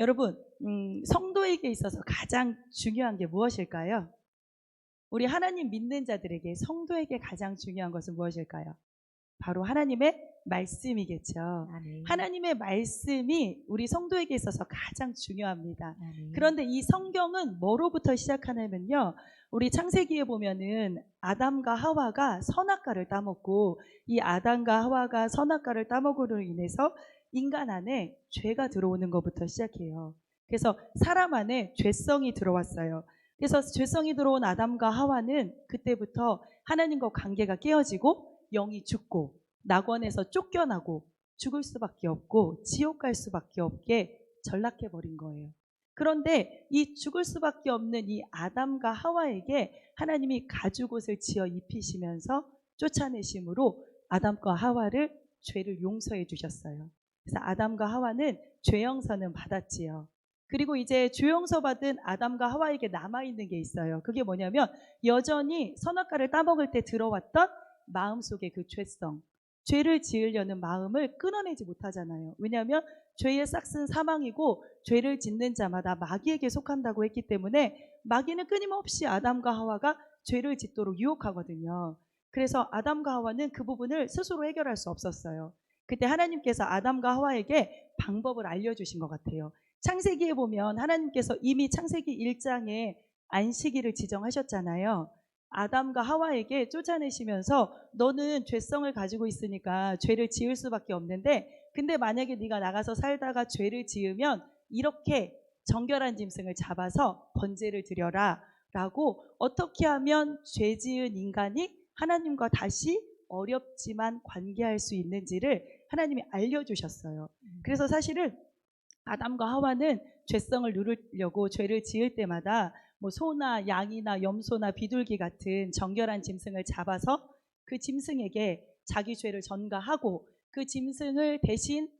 여러분, 성도에게 있어서 가장 중요한 게 무엇일까요? 우리 하나님 믿는 자들에게, 성도에게 가장 중요한 것은 무엇일까요? 바로 하나님의 말씀이겠죠. 아멘. 하나님의 말씀이 우리 성도에게 있어서 가장 중요합니다. 아멘. 그런데 이 성경은 뭐로부터 시작하냐면요, 우리 창세기에 보면은 아담과 하와가 선악과를 따먹고, 이 아담과 하와가 선악과를 따먹으로 인해서 인간 안에 죄가 들어오는 것부터 시작해요. 그래서 사람 안에 죄성이 들어왔어요. 그래서 죄성이 들어온 아담과 하와는 그때부터 하나님과 관계가 깨어지고 영이 죽고 낙원에서 쫓겨나고 죽을 수밖에 없고 지옥 갈 수밖에 없게 전락해 버린 거예요. 그런데 이 죽을 수밖에 없는 이 아담과 하와에게 하나님이 가죽옷을 지어 입히시면서 쫓아내심으로 아담과 하와를 죄를 용서해 주셨어요. 그래서 아담과 하와는 죄영서는 받았지요. 그리고 이제 죄용서 받은 아담과 하와에게 남아있는 게 있어요. 그게 뭐냐면 여전히 선악과를 따먹을 때 들어왔던 마음속의 그 죄성, 죄를 지으려는 마음을 끊어내지 못하잖아요. 왜냐하면 죄의 싹은 사망이고 죄를 짓는 자마다 마귀에게 속한다고 했기 때문에 마귀는 끊임없이 아담과 하와가 죄를 짓도록 유혹하거든요. 그래서 아담과 하와는 그 부분을 스스로 해결할 수 없었어요. 그때 하나님께서 아담과 하와에게 방법을 알려주신 것 같아요. 창세기에 보면 하나님께서 이미 창세기 1장에 안식일을 지정하셨잖아요. 아담과 하와에게 쫓아내시면서 너는 죄성을 가지고 있으니까 죄를 지을 수밖에 없는데, 근데 만약에 네가 나가서 살다가 죄를 지으면 이렇게 정결한 짐승을 잡아서 번제를 드려라 라고, 어떻게 하면 죄 지은 인간이 하나님과 다시 어렵지만 관계할 수 있는지를 하나님이 알려주셨어요. 그래서 사실은 아담과 하와는 죄성을 누르려고 죄를 지을 때마다 뭐 소나 양이나 염소나 비둘기 같은 정결한 짐승을 잡아서 그 짐승에게 자기 죄를 전가하고 그 짐승을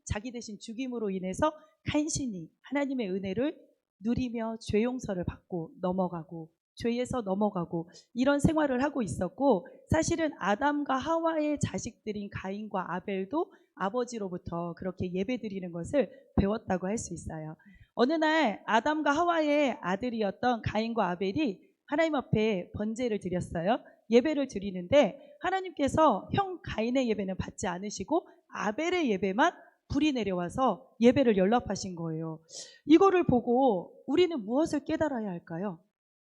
자기 대신 죽임으로 인해서 간신히 하나님의 은혜를 누리며 죄 용서를 받고 넘어가고 죄에서 넘어가고 이런 생활을 하고 있었고, 사실은 아담과 하와의 자식들인 가인과 아벨도 아버지로부터 그렇게 예배드리는 것을 배웠다고 할 수 있어요. 어느 날 아담과 하와의 아들이었던 가인과 아벨이 하나님 앞에 번제를 드렸어요. 예배를 드리는데 하나님께서 형 가인의 예배는 받지 않으시고 아벨의 예배만 불이 내려와서 예배를 연락하신 거예요. 이거를 보고 우리는 무엇을 깨달아야 할까요?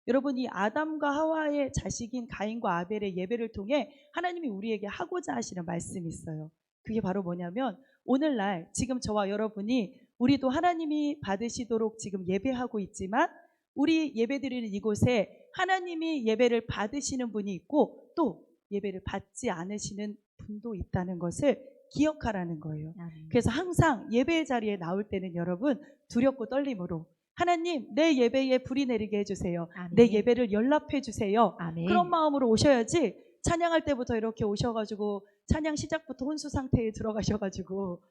여러분, 이 아담과 하와의 자식인 가인과 아벨의 예배를 통해 하나님이 우리에게 하고자 하시는 말씀이 있어요. 그게 바로 뭐냐면, 오늘날 지금 저와 여러분이 우리도 하나님이 받으시도록 지금 예배하고 있지만 우리 예배드리는 이곳에 하나님이 예배를 받으시는 분이 있고 또 예배를 받지 않으시는 분도 있다는 것을 기억하라는 거예요. 그래서 항상 예배의 자리에 나올 때는 여러분, 두렵고 떨림으로 하나님, 내 예배에 불이 내리게 해주세요. 아멘. 내 예배를 연락해 주세요. 아멘. 그런 마음으로 오셔야지, 찬양할 때부터 이렇게 오셔가지고 찬양 시작부터 혼수 상태에 들어가셔가지고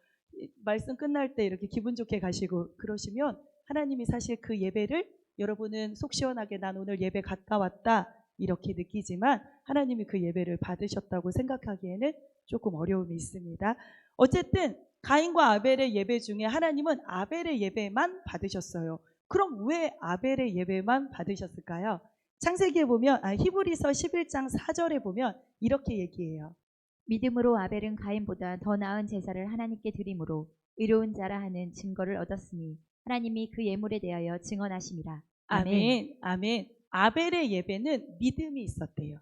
말씀 끝날 때 이렇게 기분 좋게 가시고 그러시면 하나님이 사실 그 예배를, 여러분은 속 시원하게 난 오늘 예배 갔다 왔다 이렇게 느끼지만 하나님이 그 예배를 받으셨다고 생각하기에는 조금 어려움이 있습니다. 어쨌든 가인과 아벨의 예배 중에 하나님은 아벨의 예배만 받으셨어요. 그럼 왜 아벨의 예배만 받으셨을까요? 창세기에 보면, 히브리서 11장 4절에 보면 이렇게 얘기해요. 믿음으로 아벨은 가인보다 더 나은 제사를 하나님께 드림으로 의로운 자라 하는 증거를 얻었으니 하나님이 그 예물에 대하여 증언하심이라. 아멘. 아멘. 아벨의 예배는 믿음이 있었대요.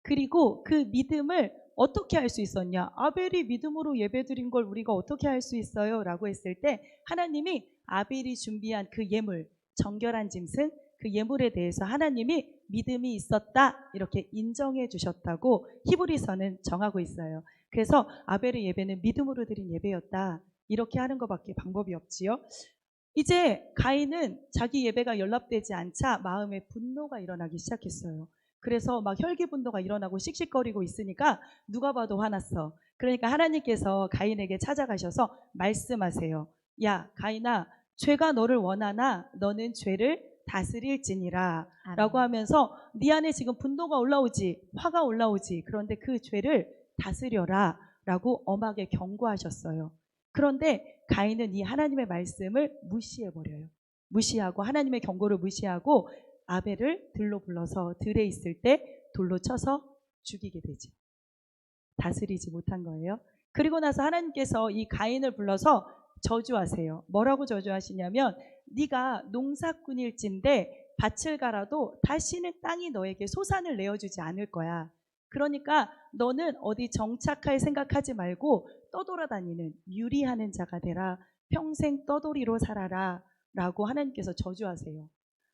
그리고 그 믿음을 어떻게 할 수 있었냐? 아벨이 믿음으로 예배드린 걸 우리가 어떻게 할 수 있어요? 라고 했을 때 하나님이 아벨이 준비한 그 예물, 정결한 짐승, 그 예물에 대해서 하나님이 믿음이 있었다 이렇게 인정해 주셨다고 히브리서는 정하고 있어요. 그래서 아벨의 예배는 믿음으로 드린 예배였다 이렇게 하는 것밖에 방법이 없지요. 이제 가인은 자기 예배가 연락되지 않자 마음에 분노가 일어나기 시작했어요. 그래서 막 혈기분노가 일어나고 씩씩거리고 있으니까 누가 봐도 화났어. 그러니까 하나님께서 가인에게 찾아가셔서 말씀하세요. 야, 가인아, 죄가 너를 원하나 너는 죄를 다스릴지니라 라고 하면서 네 안에 지금 분노가 올라오지, 화가 올라오지, 그런데 그 죄를 다스려라 라고 엄하게 경고하셨어요. 그런데 가인은 이 하나님의 말씀을 무시해버려요. 무시하고 하나님의 경고를 무시하고 아벨을 들로 불러서 들에 있을 때 돌로 쳐서 죽이게 되죠. 다스리지 못한 거예요. 그리고 나서 하나님께서 이 가인을 불러서 저주하세요. 뭐라고 저주하시냐면 네가 농사꾼일진데 밭을 갈아도 다시는 땅이 너에게 소산을 내어주지 않을 거야. 그러니까 너는 어디 정착할 생각하지 말고 떠돌아다니는 유리하는 자가 되라. 평생 떠돌이로 살아라. 라고 하나님께서 저주하세요.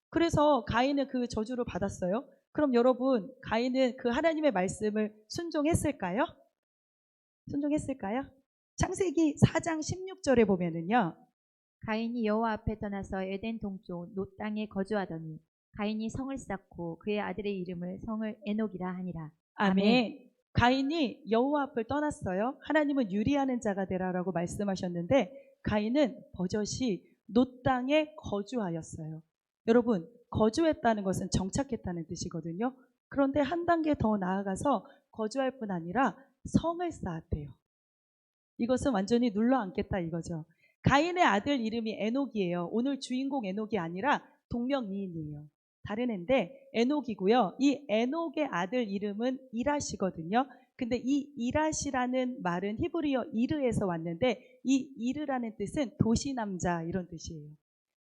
그래서 가인은 그 저주를 받았어요. 그럼 여러분, 가인은 그 하나님의 말씀을 순종했을까요? 순종했을까요? 창세기 4장 16절에 보면은요. 가인이 여호와 앞에 떠나서 에덴 동쪽 놋 땅에 거주하더니 가인이 성을 쌓고 그의 아들의 이름을 성을 에녹이라 하니라. 아멘. 가인이 여호와 앞을 떠났어요. 하나님은 유리하는 자가 되라라고 말씀하셨는데 가인은 버젓이 놋 땅에 거주하였어요. 여러분, 거주했다는 것은 정착했다는 뜻이거든요. 그런데 한 단계 더 나아가서 거주할 뿐 아니라 성을 쌓았대요. 이것은 완전히 눌러앉겠다 이거죠. 가인의 아들 이름이 에녹이에요. 오늘 주인공 에녹이 아니라 동명이인이에요. 다른 애인데 에녹이고요. 이 에녹의 아들 이름은 이라시거든요. 근데 이 이라시라는 말은 히브리어 이르에서 왔는데 이 이르라는 뜻은 도시남자 이런 뜻이에요.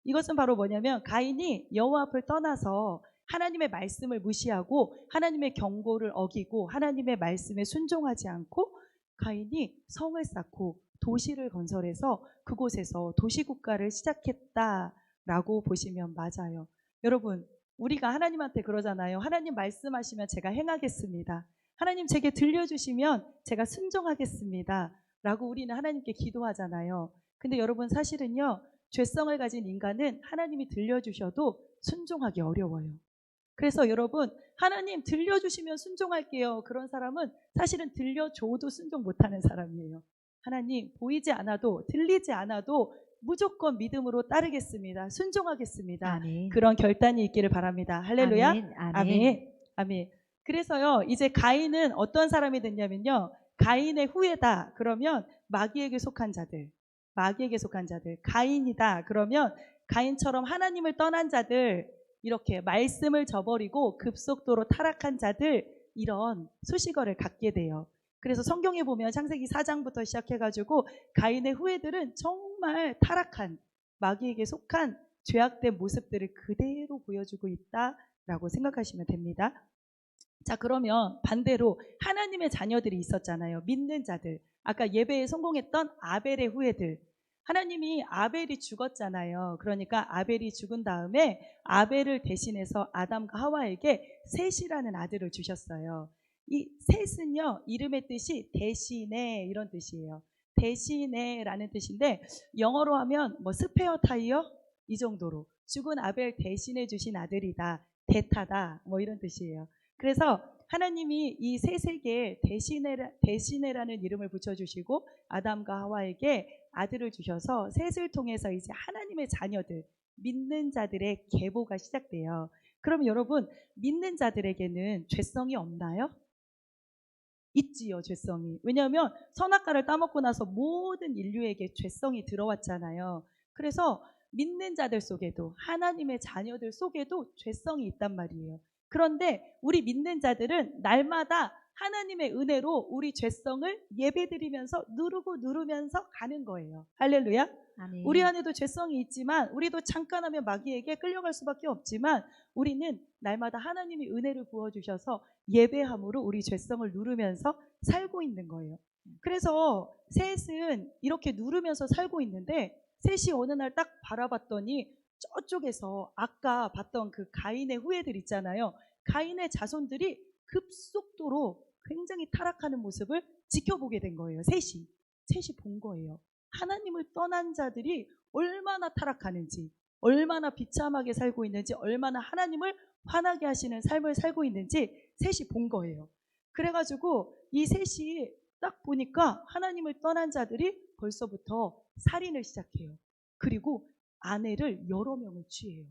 이것은 바로 뭐냐면 가인이 여호와 앞을 떠나서 하나님의 말씀을 무시하고 하나님의 경고를 어기고 하나님의 말씀에 순종하지 않고 가인이 성을 쌓고 도시를 건설해서 그곳에서 도시국가를 시작했다라고 보시면 맞아요. 여러분, 우리가 하나님한테 그러잖아요. 하나님 말씀하시면 제가 행하겠습니다. 하나님 제게 들려주시면 제가 순종하겠습니다. 라고 우리는 하나님께 기도하잖아요. 근데 여러분 사실은요. 죄성을 가진 인간은 하나님이 들려주셔도 순종하기 어려워요. 그래서 여러분 하나님 들려주시면 순종할게요. 그런 사람은 사실은 들려줘도 순종 못하는 사람이에요. 하나님 보이지 않아도 들리지 않아도 무조건 믿음으로 따르겠습니다. 순종하겠습니다. 아멘. 그런 결단이 있기를 바랍니다. 할렐루야. 아멘. 아멘. 아멘. 아멘. 그래서요 이제 가인은 어떤 사람이 됐냐면요. 가인의 후예다. 그러면 마귀에게 속한 자들. 마귀에게 속한 자들. 가인이다. 그러면 가인처럼 하나님을 떠난 자들. 이렇게 말씀을 저버리고 급속도로 타락한 자들 이런 수식어를 갖게 돼요. 그래서 성경에 보면 창세기 4장부터 시작해가지고 가인의 후예들은 정말 타락한 마귀에게 속한 죄악된 모습들을 그대로 보여주고 있다라고 생각하시면 됩니다. 자, 그러면 반대로 하나님의 자녀들이 있었잖아요. 믿는 자들. 아까 예배에 성공했던 아벨의 후예들. 하나님이 아벨이 죽었잖아요. 그러니까 아벨이 죽은 다음에 아벨을 대신해서 아담과 하와에게 셋이라는 아들을 주셨어요. 이 셋은요, 이름의 뜻이 대신에 이런 뜻이에요. 대신에라는 뜻인데 영어로 하면 뭐 스페어 타이어 이 정도로 죽은 아벨 대신해 주신 아들이다. 대타다. 뭐 이런 뜻이에요. 그래서 하나님이 이 셋에게 대신해라는 이름을 붙여주시고 아담과 하와에게 아들을 주셔서 셋을 통해서 이제 하나님의 자녀들, 믿는 자들의 계보가 시작돼요. 그럼 여러분, 믿는 자들에게는 죄성이 없나요? 있지요, 죄성이. 왜냐하면 선악과를 따먹고 나서 모든 인류에게 죄성이 들어왔잖아요. 그래서 믿는 자들 속에도 하나님의 자녀들 속에도 죄성이 있단 말이에요. 그런데 우리 믿는 자들은 날마다 하나님의 은혜로 우리 죄성을 예배드리면서 누르면서 가는 거예요. 할렐루야. 아멘. 우리 안에도 죄성이 있지만 우리도 잠깐 하면 마귀에게 끌려갈 수밖에 없지만 우리는 날마다 하나님이 은혜를 부어주셔서 예배함으로 우리 죄성을 누르면서 살고 있는 거예요. 그래서 셋은 이렇게 누르면서 살고 있는데 셋이 어느 날 딱 바라봤더니 저쪽에서 아까 봤던 그 가인의 후예들 있잖아요. 가인의 자손들이 급속도로 굉장히 타락하는 모습을 지켜보게 된 거예요. 셋이 본 거예요. 하나님을 떠난 자들이 얼마나 타락하는지, 얼마나 비참하게 살고 있는지, 얼마나 하나님을 화나게 하시는 삶을 살고 있는지 셋이 본 거예요. 그래가지고 이 셋이 딱 보니까 하나님을 떠난 자들이 벌써부터 살인을 시작해요. 그리고 아내를 여러 명을 취해요.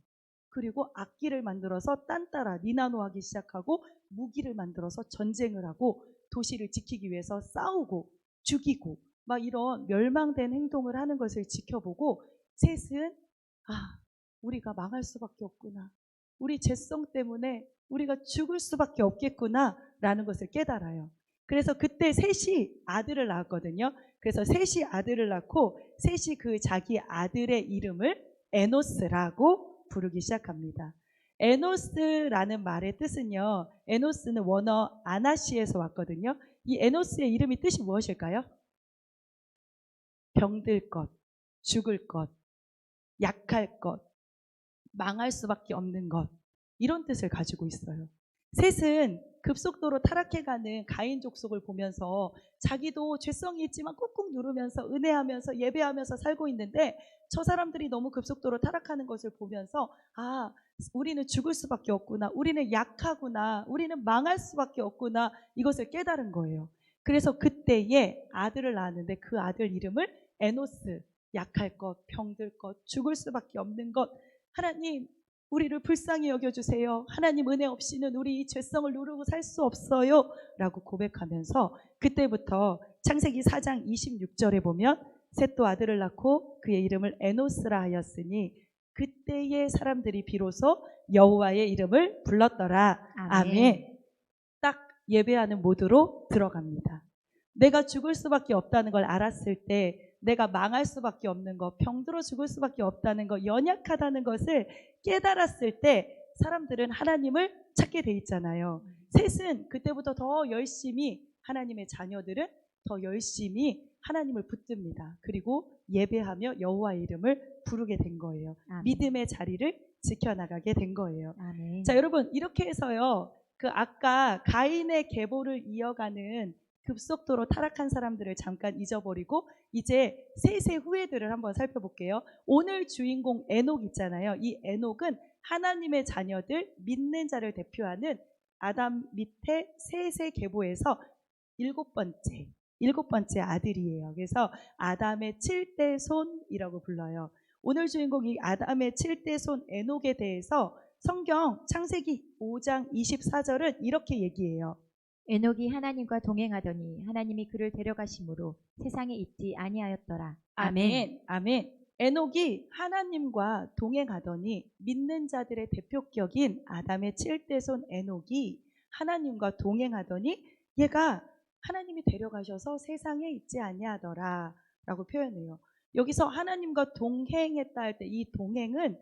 그리고 악기를 만들어서 딴따라 니나노하기 시작하고 무기를 만들어서 전쟁을 하고 도시를 지키기 위해서 싸우고 죽이고 막 이런 멸망된 행동을 하는 것을 지켜보고 셋은 우리가 망할 수밖에 없구나. 우리 죄성 때문에 우리가 죽을 수밖에 없겠구나 라는 것을 깨달아요. 그래서 그때 셋이 아들을 낳았거든요. 그래서 셋이 아들을 낳고 셋이 그 자기 아들의 이름을 에노스라고 부르기 시작합니다. 에노스라는 말의 뜻은요. 에노스는 원어 아나시에서 왔거든요. 이 에노스의 이름이 뜻이 무엇일까요? 병들 것, 죽을 것, 약할 것, 망할 수밖에 없는 것, 이런 뜻을 가지고 있어요. 셋은 급속도로 타락해가는 가인 족속을 보면서 자기도 죄성이 있지만 꾹꾹 누르면서 은혜하면서 예배하면서 살고 있는데 저 사람들이 너무 급속도로 타락하는 것을 보면서 우리는 죽을 수밖에 없구나, 우리는 약하구나, 우리는 망할 수밖에 없구나, 이것을 깨달은 거예요. 그래서 그때에 아들을 낳았는데 그 아들 이름을 에노스, 약할 것, 병들 것, 죽을 수밖에 없는 것, 하나님 우리를 불쌍히 여겨주세요. 하나님 은혜 없이는 우리 이 죄성을 누르고 살 수 없어요 라고 고백하면서 그때부터 창세기 4장 26절에 보면 셋도 아들을 낳고 그의 이름을 에노스라 하였으니 그때의 사람들이 비로소 여호와의 이름을 불렀더라. 아멘. 딱 예배하는 모드로 들어갑니다. 내가 죽을 수밖에 없다는 걸 알았을 때, 내가 망할 수밖에 없는 것, 병들어 죽을 수밖에 없다는 것, 연약하다는 것을 깨달았을 때 사람들은 하나님을 찾게 돼 있잖아요. 셋은 그때부터 더 열심히, 하나님의 자녀들은 더 열심히 하나님을 붙듭니다. 그리고 예배하며 여호와의 이름을 부르게 된 거예요. 아멘. 믿음의 자리를 지켜나가게 된 거예요. 아멘. 자, 여러분, 이렇게 해서요, 그 아까 가인의 계보를 이어가는 급속도로 타락한 사람들을 잠깐 잊어버리고 이제 셋의 후예들을 한번 살펴볼게요. 오늘 주인공 에녹 있잖아요. 이 에녹은 하나님의 자녀들, 믿는 자를 대표하는 아담 밑에 셋의 계보에서 일곱 번째 아들이에요. 그래서 아담의 7대 손이라고 불러요. 오늘 주인공 이 아담의 7대 손 에녹에 대해서 성경 창세기 5장 24절은 이렇게 얘기해요. 에녹이 하나님과 동행하더니 하나님이 그를 데려가심으로 세상에 있지 아니하였더라. 아멘. 아멘. 에녹이 하나님과 동행하더니 믿는 자들의 대표격인 아담의 7대 손 에녹이 하나님과 동행하더니 얘가 하나님이 데려가셔서 세상에 있지 아니하더라 라고 표현해요. 여기서 하나님과 동행했다 할 때 이 동행은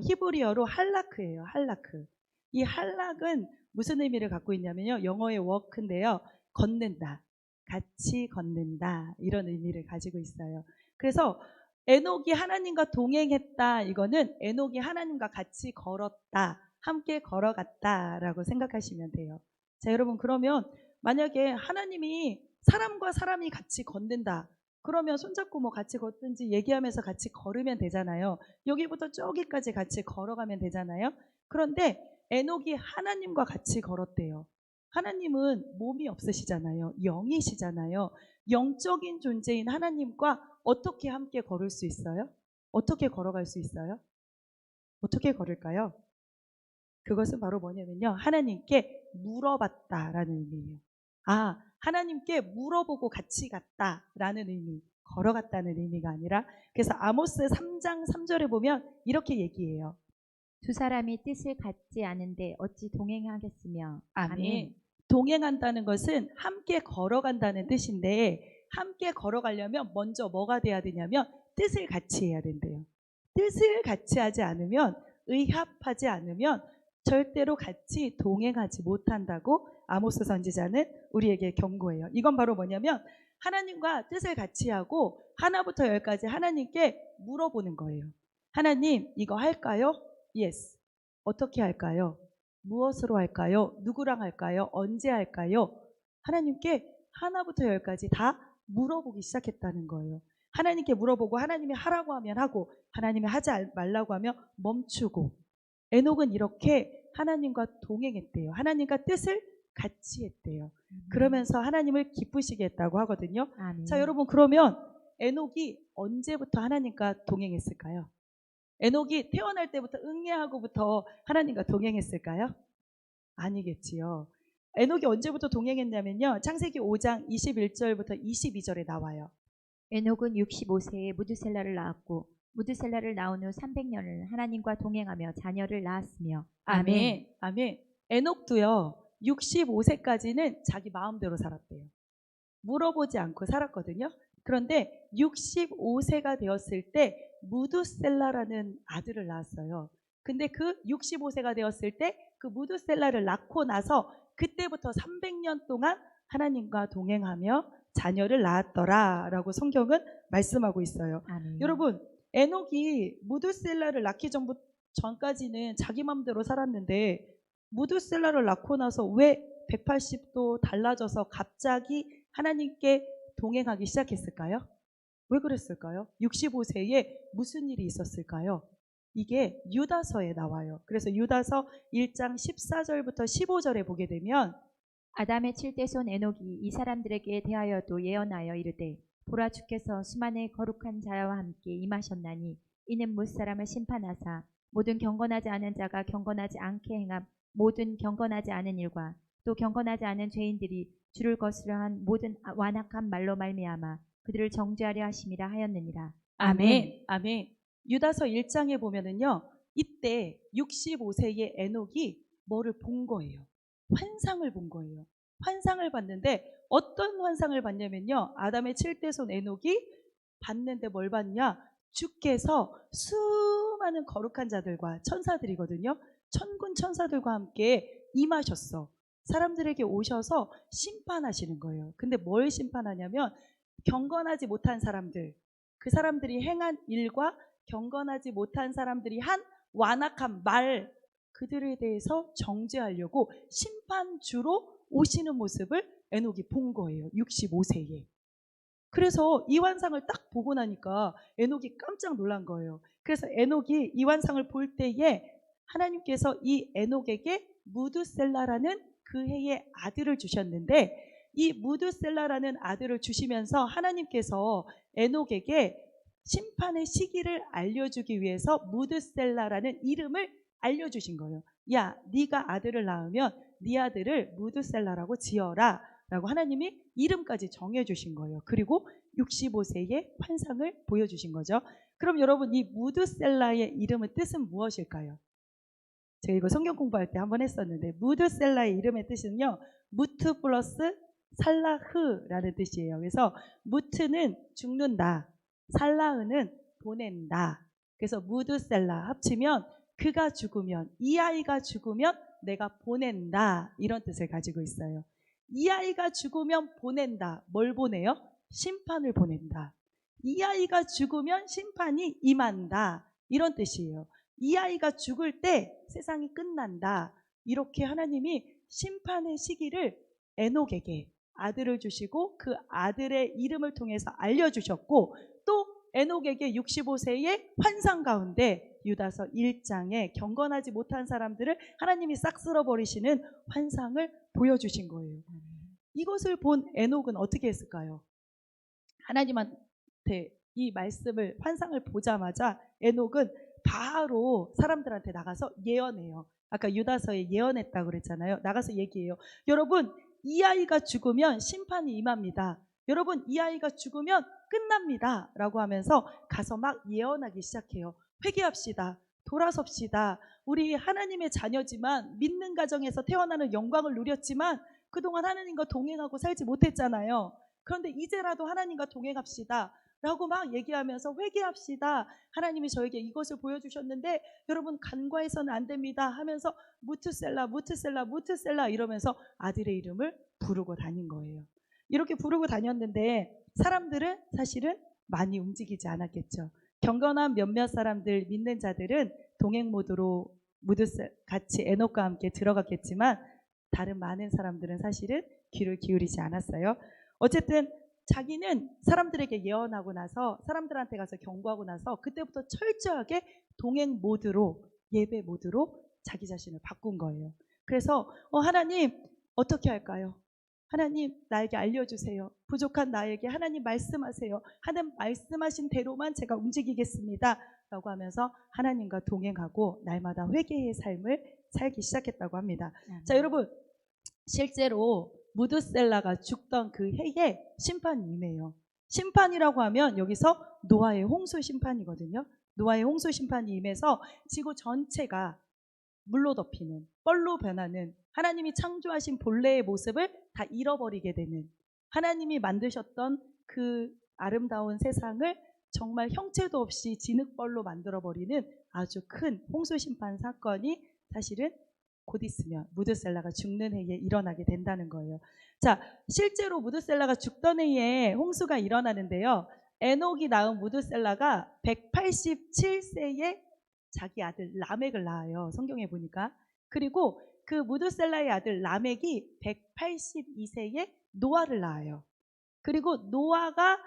히브리어로 할라크예요. 할라크. 이 할락은 무슨 의미를 갖고 있냐면요. 영어의 walk인데요. 걷는다. 같이 걷는다. 이런 의미를 가지고 있어요. 그래서 에녹이 하나님과 동행했다. 이거는 에녹이 하나님과 같이 걸었다. 함께 걸어갔다라고 생각하시면 돼요. 자, 여러분, 그러면 만약에 하나님이 사람과 사람이 같이 걷는다. 그러면 손잡고 뭐 같이 걷든지 얘기하면서 같이 걸으면 되잖아요. 여기부터 저기까지 같이 걸어가면 되잖아요. 그런데 에녹이 하나님과 같이 걸었대요. 하나님은 몸이 없으시잖아요. 영이시잖아요. 영적인 존재인 하나님과 어떻게 함께 걸을 수 있어요? 어떻게 걸어갈 수 있어요? 어떻게 걸을까요? 그것은 바로 뭐냐면요. 하나님께 물어봤다라는 의미예요. 하나님께 물어보고 같이 갔다라는 의미, 걸어갔다는 의미가 아니라, 그래서 아모스 3장 3절에 보면 이렇게 얘기해요. 두 사람이 뜻을 갖지 않은데 어찌 동행하겠으며. 아멘. 동행한다는 것은 함께 걸어간다는 뜻인데, 함께 걸어가려면 먼저 뭐가 돼야 되냐면 뜻을 같이 해야 된대요. 뜻을 같이 하지 않으면, 의합하지 않으면 절대로 같이 동행하지 못한다고 아모스 선지자는 우리에게 경고해요. 이건 바로 뭐냐면 하나님과 뜻을 같이 하고 하나부터 열까지 하나님께 물어보는 거예요. 하나님, 이거 할까요? Yes. 어떻게 할까요? 무엇으로 할까요? 누구랑 할까요? 언제 할까요? 하나님께 하나부터 열까지 다 물어보기 시작했다는 거예요. 하나님께 물어보고 하나님이 하라고 하면 하고 하나님이 하지 말라고 하면 멈추고, 에녹은 이렇게 하나님과 동행했대요. 하나님과 뜻을 같이 했대요. 그러면서 하나님을 기쁘시게 했다고 하거든요. 자, 여러분, 그러면 에녹이 언제부터 하나님과 동행했을까요? 에녹이 태어날 때부터 응애하고부터 하나님과 동행했을까요? 아니겠지요. 에녹이 언제부터 동행했냐면요. 창세기 5장 21절부터 22절에 나와요. 에녹은 65세에 무드셀라를 낳았고 무드셀라를 낳은 후 300년을 하나님과 동행하며 자녀를 낳았으며. 아멘. 아멘. 에녹도요. 65세까지는 자기 마음대로 살았대요. 물어보지 않고 살았거든요. 그런데 65세가 되었을 때 무두셀라라는 아들을 낳았어요. 근데 그 65세가 되었을 때 그 무두셀라를 낳고 나서 그때부터 300년 동안 하나님과 동행하며 자녀를 낳았더라라고 성경은 말씀하고 있어요. 아멘. 여러분, 에녹이 무두셀라를 낳기 전까지는 자기 마음대로 살았는데 무두셀라를 낳고 나서 왜 180도 달라져서 갑자기 하나님께 동행하기 시작했을까요? 왜 그랬을까요? 65세에 무슨 일이 있었을까요? 이게 유다서에 나와요. 그래서 유다서 1장 14절부터 15절에 보게 되면 아담의 7대손 에녹이 이 사람들에게 대하여도 예언하여 이르되 보라 주께서 수만의 거룩한 자와 함께 임하셨나니 이는 무사람을 심판하사 모든 경건하지 않은 자가 경건하지 않게 행함 모든 경건하지 않은 일과 또 경건하지 않은 죄인들이 주를 거스려 한 모든 완악한 말로 말미암아 그들을 정죄하려 하심이라 하였느니라. 아멘. 아멘. 유다서 1장에 보면은요. 이때 65세의 에녹이 뭐를 본 거예요? 환상을 본 거예요. 환상을 봤는데 어떤 환상을 봤냐면요. 아담의 7대손 에녹이 봤는데 뭘 봤냐? 주께서 수많은 거룩한 자들과 천사들이거든요. 천군 천사들과 함께 임하셨어. 사람들에게 오셔서 심판하시는 거예요. 근데 뭘 심판하냐면 경건하지 못한 사람들, 그 사람들이 행한 일과 경건하지 못한 사람들이 한 완악한 말, 그들에 대해서 정죄하려고 심판주로 오시는 모습을 에녹이 본 거예요. 65세에. 그래서 이 환상을 딱 보고 나니까 에녹이 깜짝 놀란 거예요. 그래서 에녹이 이 환상을 볼 때에 하나님께서 이 에녹에게 무두셀라라는 그 해의 아들을 주셨는데 이 무두셀라라는 아들을 주시면서 하나님께서 에녹에게 심판의 시기를 알려주기 위해서 무두셀라라는 이름을 알려주신 거예요. 야, 네가 아들을 낳으면 네 아들을 무두셀라라고 지어라 라고 하나님이 이름까지 정해주신 거예요. 그리고 65세의 환상을 보여주신 거죠. 그럼 여러분, 이 무두셀라의 이름의 뜻은 무엇일까요? 제가 이거 성경 공부할 때 한번 했었는데 무드셀라의 이름의 뜻은요. 무트 플러스 살라흐라는 뜻이에요. 그래서 무트는 죽는다. 살라흐는 보낸다. 그래서 무드셀라 합치면 그가 죽으면, 이 아이가 죽으면 내가 보낸다. 이런 뜻을 가지고 있어요. 이 아이가 죽으면 보낸다. 뭘 보내요? 심판을 보낸다. 이 아이가 죽으면 심판이 임한다. 이런 뜻이에요. 이 아이가 죽을 때 세상이 끝난다. 이렇게 하나님이 심판의 시기를 에녹에게 아들을 주시고 그 아들의 이름을 통해서 알려주셨고 또 에녹에게 65세의 환상 가운데 유다서 1장에 경건하지 못한 사람들을 하나님이 싹 쓸어버리시는 환상을 보여주신 거예요. 이것을 본 에녹은 어떻게 했을까요? 하나님한테 이 말씀을 환상을 보자마자 에녹은 바로 사람들한테 나가서 예언해요. 아까 유다서에 예언했다고 그랬잖아요. 나가서 얘기해요. 여러분, 이 아이가 죽으면 심판이 임합니다. 여러분, 이 아이가 죽으면 끝납니다. 라고 하면서 가서 막 예언하기 시작해요. 회개합시다. 돌아섭시다. 우리 하나님의 자녀지만 믿는 가정에서 태어나는 영광을 누렸지만 그동안 하나님과 동행하고 살지 못했잖아요. 그런데 이제라도 하나님과 동행합시다. 라고 막 얘기하면서 회개합시다. 하나님이 저에게 이것을 보여주셨는데 여러분 간과해서는 안 됩니다 하면서 무트셀라 무트셀라 무트셀라 이러면서 아들의 이름을 부르고 다닌 거예요. 이렇게 부르고 다녔는데 사람들은 사실은 많이 움직이지 않았겠죠. 경건한 몇몇 사람들 믿는 자들은 동행 모드로 같이 에녹과 함께 들어갔겠지만 다른 많은 사람들은 사실은 귀를 기울이지 않았어요. 어쨌든 자기는 사람들에게 예언하고 나서 사람들한테 가서 경고하고 나서 그때부터 철저하게 동행 모드로 예배 모드로 자기 자신을 바꾼 거예요. 그래서 하나님 어떻게 할까요? 하나님 나에게 알려주세요. 부족한 나에게 하나님 말씀하세요. 하나님 말씀하신 대로만 제가 움직이겠습니다. 라고 하면서 하나님과 동행하고 날마다 회개의 삶을 살기 시작했다고 합니다. 자, 여러분 실제로 무드셀라가 죽던 그 해에 심판이 임해요. 심판이라고 하면 여기서 노아의 홍수 심판이거든요. 노아의 홍수 심판이 임해서 지구 전체가 물로 덮이는, 뻘로 변하는, 하나님이 창조하신 본래의 모습을 다 잃어버리게 되는, 하나님이 만드셨던 그 아름다운 세상을 정말 형체도 없이 진흙벌로 만들어버리는 아주 큰 홍수 심판 사건이 사실은 곧 있으면 무드셀라가 죽는 해에 일어나게 된다는 거예요. 자, 실제로 무드셀라가 죽던 해에 홍수가 일어나는데요. 에녹이 낳은 무드셀라가 187세에 자기 아들 라멕을 낳아요. 성경에 보니까. 그리고 그 무드셀라의 아들 라멕이 182세에 노아를 낳아요. 그리고 노아가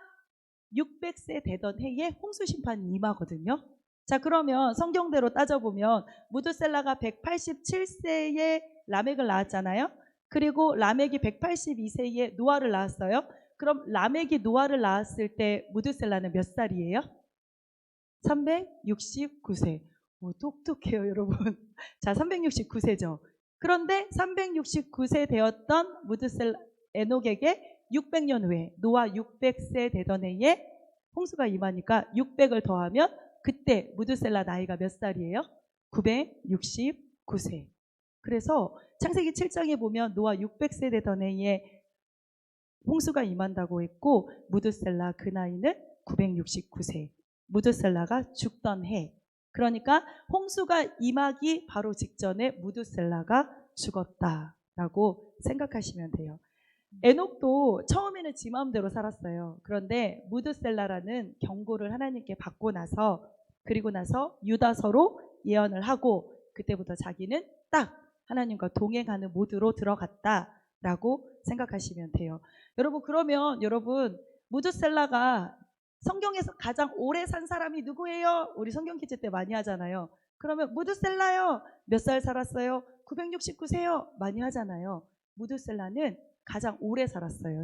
600세 되던 해에 홍수 심판이 임하거든요. 자, 그러면 성경대로 따져보면 무드셀라가 187세에 라멕을 낳았잖아요. 그리고 라멕이 182세에 노아를 낳았어요. 그럼 라멕이 노아를 낳았을 때 무드셀라는 몇 살이에요? 369세. 똑똑해요, 여러분. 자, 369세죠. 그런데 369세 되었던 에녹에게 600년 후에 노아 600세 되던 해에 홍수가 임하니까 600을 더하면 그때 무드셀라 나이가 몇 살이에요? 969세. 그래서 창세기 7장에 보면 노아 600세 되던 해에 홍수가 임한다고 했고 무드셀라 그 나이는 969세. 무드셀라가 죽던 해. 그러니까 홍수가 임하기 바로 직전에 무드셀라가 죽었다라고 생각하시면 돼요. 에녹도 처음에는 지 마음대로 살았어요. 그런데 무드셀라라는 경고를 하나님께 받고 나서 그리고 나서 유다서로 예언을 하고 그때부터 자기는 딱 하나님과 동행하는 모드로 들어갔다라고 생각하시면 돼요. 여러분, 그러면 여러분 무드셀라가 성경에서 가장 오래 산 사람이 누구예요? 우리 성경 퀴즈 때 많이 하잖아요. 그러면 무드셀라요. 몇 살 살았어요? 969세요. 많이 하잖아요. 무드셀라는 가장 오래 살았어요.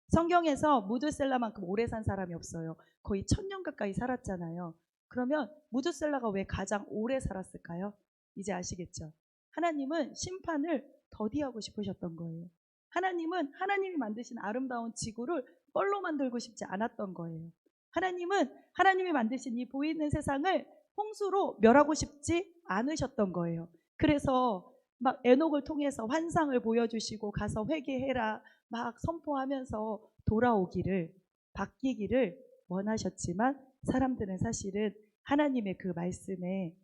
성경에서 무드셀라만큼 오래 산 사람이 없어요. 거의 1000년 가까이 살았잖아요. 그러면 무드셀라가 왜 가장 오래 살았을까요? 이제 아시겠죠? 하나님은 심판을 더디하고 싶으셨던 거예요. 하나님은 하나님이 만드신 아름다운 지구를 뻘로 만들고 싶지 않았던 거예요. 하나님은 하나님이 만드신 이 보이는 세상을 홍수로 멸하고 싶지 않으셨던 거예요. 그래서 막 에녹을 통해서 환상을 보여주시고 가서 회개해라 막 선포하면서 돌아오기를 바뀌기를 원하셨지만 사람들은 사실은 하나님의 그 말씀에